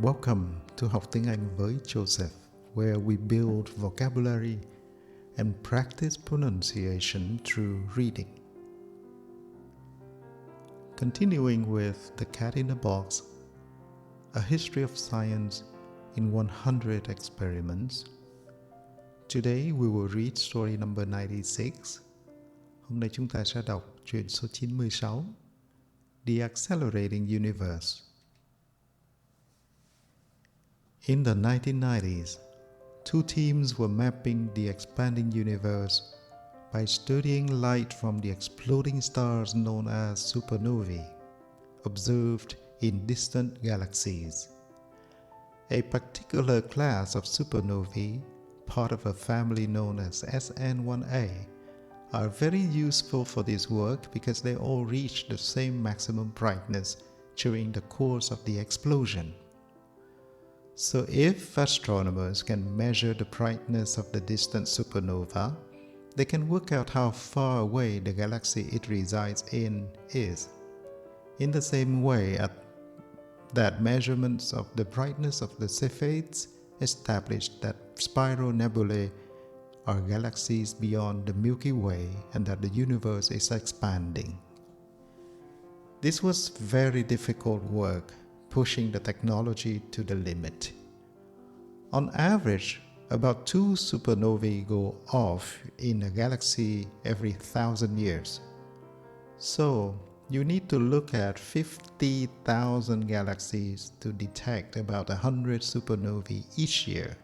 Welcome to học tiếng Anh với Joseph, where we build vocabulary and practice pronunciation through reading. Continuing with The Cat in the Box, a history of science in 100 experiments. Today we will read story number 96. Hôm nay chúng ta sẽ đọc truyện số 96, The Accelerating Unverse. In the 1990s, two teams were mapping the expanding universe by studying light from the exploding stars known as supernovae, observed in distant galaxies. A particular class of supernovae, part of a family known as SN1A, are very useful for this work because they all reach the same maximum brightness during the course of the explosion. So if astronomers can measure the brightness of the distant supernova, they can work out how far away the galaxy it resides in is. In the same way that measurements of the brightness of the Cepheids established that spiral nebulae are galaxies beyond the Milky Way and that the universe is expanding. This was very difficult work, pushing the technology to the limit. On average, about 2 supernovae go off in a galaxy every 1,000 years. So, you need to look at 50,000 galaxies to detect about 100 supernovae each year.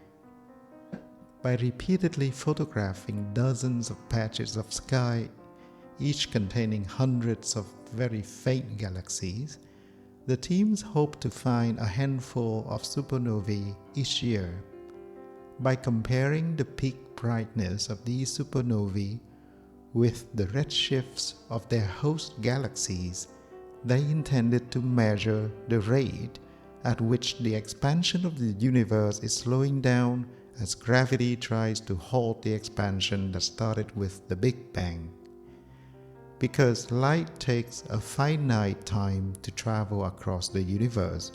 By repeatedly photographing dozens of patches of sky, each containing hundreds of very faint galaxies, the teams hope to find a handful of supernovae each year. By comparing the peak brightness of these supernovae with the redshifts of their host galaxies, they intended to measure the rate at which the expansion of the universe is slowing down as gravity tries to halt the expansion that started with the Big Bang. Because light takes a finite time to travel across the universe,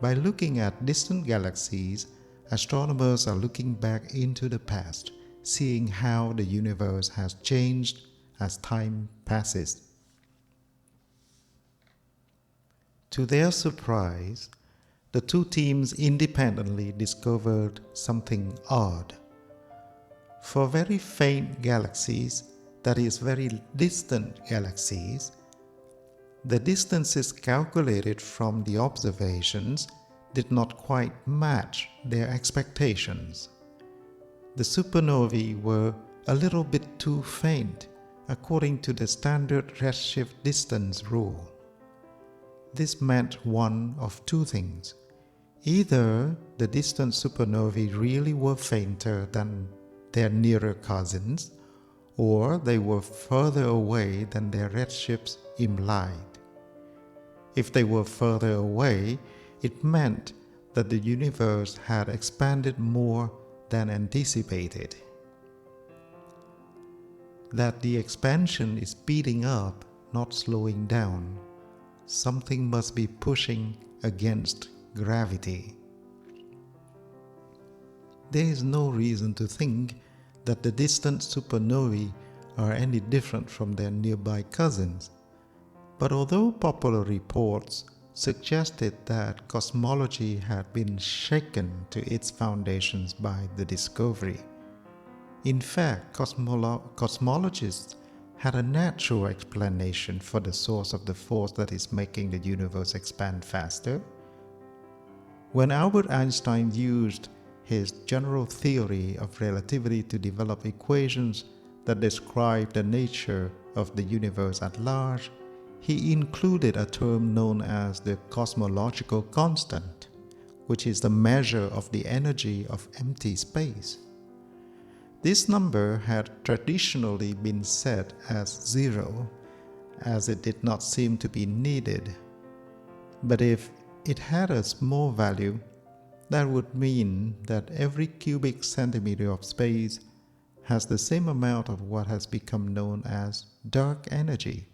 by looking at distant galaxies, astronomers are looking back into the past, seeing how the universe has changed as time passes. To their surprise, the two teams independently discovered something odd. For very faint galaxies, that is, very distant galaxies, the distances calculated from the observations did not quite match their expectations. The supernovae were a little bit too faint according to the standard redshift distance rule. This meant one of two things. Either the distant supernovae really were fainter than their nearer cousins, or they were further away than their redshifts implied. If they were further away, it meant that the universe had expanded more than anticipated. That the expansion is speeding up, not slowing down. Something must be pushing against gravity. There is no reason to think that the distant supernovae are any different from their nearby cousins. But although popular reports suggested that cosmology had been shaken to its foundations by the discovery, in fact, cosmologists had a natural explanation for the source of the force that is making the universe expand faster. When Albert Einstein used his general theory of relativity to develop equations that describe the nature of the universe at large, he included a term known as the cosmological constant, which is the measure of the energy of empty space. This number had traditionally been set as 0, as it did not seem to be needed. But if it had a small value, that would mean that every cubic centimeter of space has the same amount of what has become known as dark energy.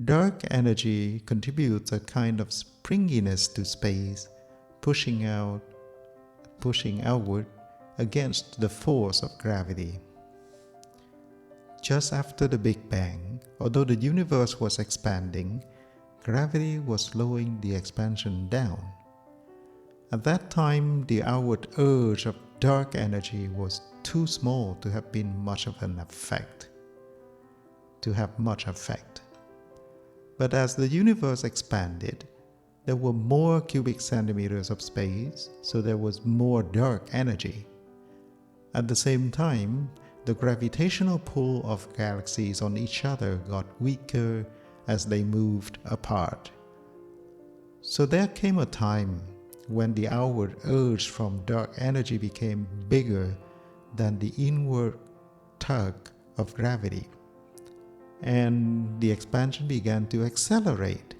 Dark energy contributes a kind of springiness to space pushing outward against the force of gravity. Just after the Big Bang, although the universe was expanding, gravity was slowing the expansion down. At that time, the outward urge of dark energy was too small to have much effect. But as the universe expanded, there were more cubic centimeters of space, so there was more dark energy. At the same time, the gravitational pull of galaxies on each other got weaker as they moved apart. So there came a time when the outward urge from dark energy became bigger than the inward tug of gravity, and the expansion began to accelerate.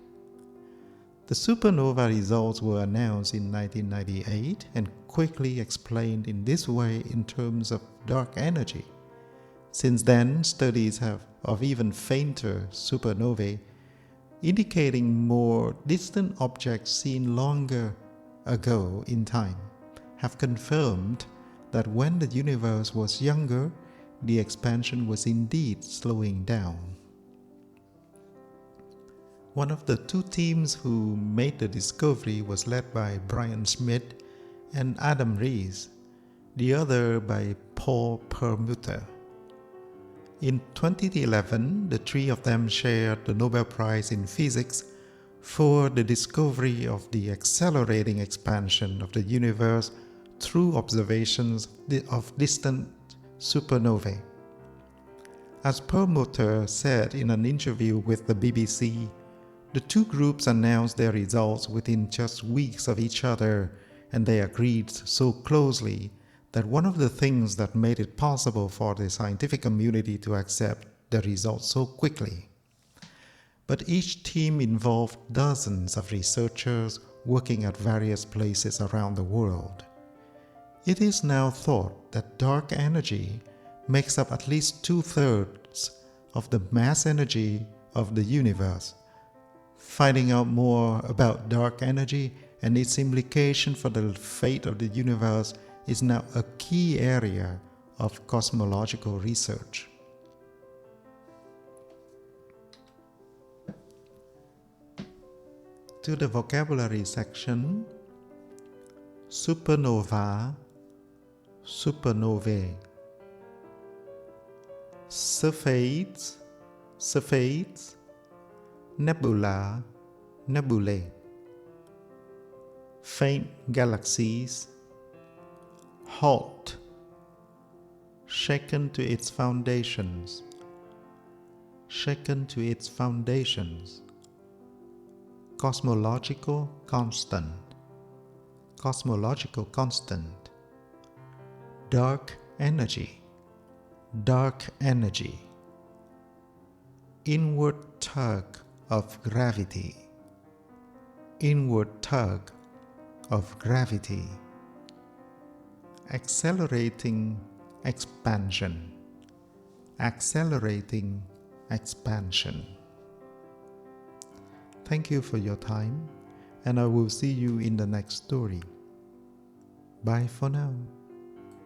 The supernova results were announced in 1998 and quickly explained in this way in terms of dark energy. Since then, studies of even fainter supernovae, indicating more distant objects seen longer ago in time, have confirmed that when the universe was younger, the expansion was indeed slowing down. One of the two teams who made the discovery was led by Brian Schmidt and Adam Rees, the other by Paul Perlmutter. In 2011, the three of them shared the Nobel Prize in Physics for the discovery of the accelerating expansion of the universe through observations of distant supernovae. As Perlmutter said in an interview with the BBC, the two groups announced their results within just weeks of each other, and they agreed so closely that one of the things that made it possible for the scientific community to accept the results so quickly. But each team involved dozens of researchers working at various places around the world. It is now thought that dark energy makes up at least 2/3 of the mass energy of the universe. Finding out more about dark energy and its implication for the fate of the universe is now a key area of cosmological research. To the vocabulary section: supernova, supernovae, Cepheids, nebula, nebulae, faint galaxies, halt, shaken to its foundations, cosmological constant, dark energy, inward tug of gravity, accelerating expansion. Thank you for your time, and I will see you in the next story. Bye for now.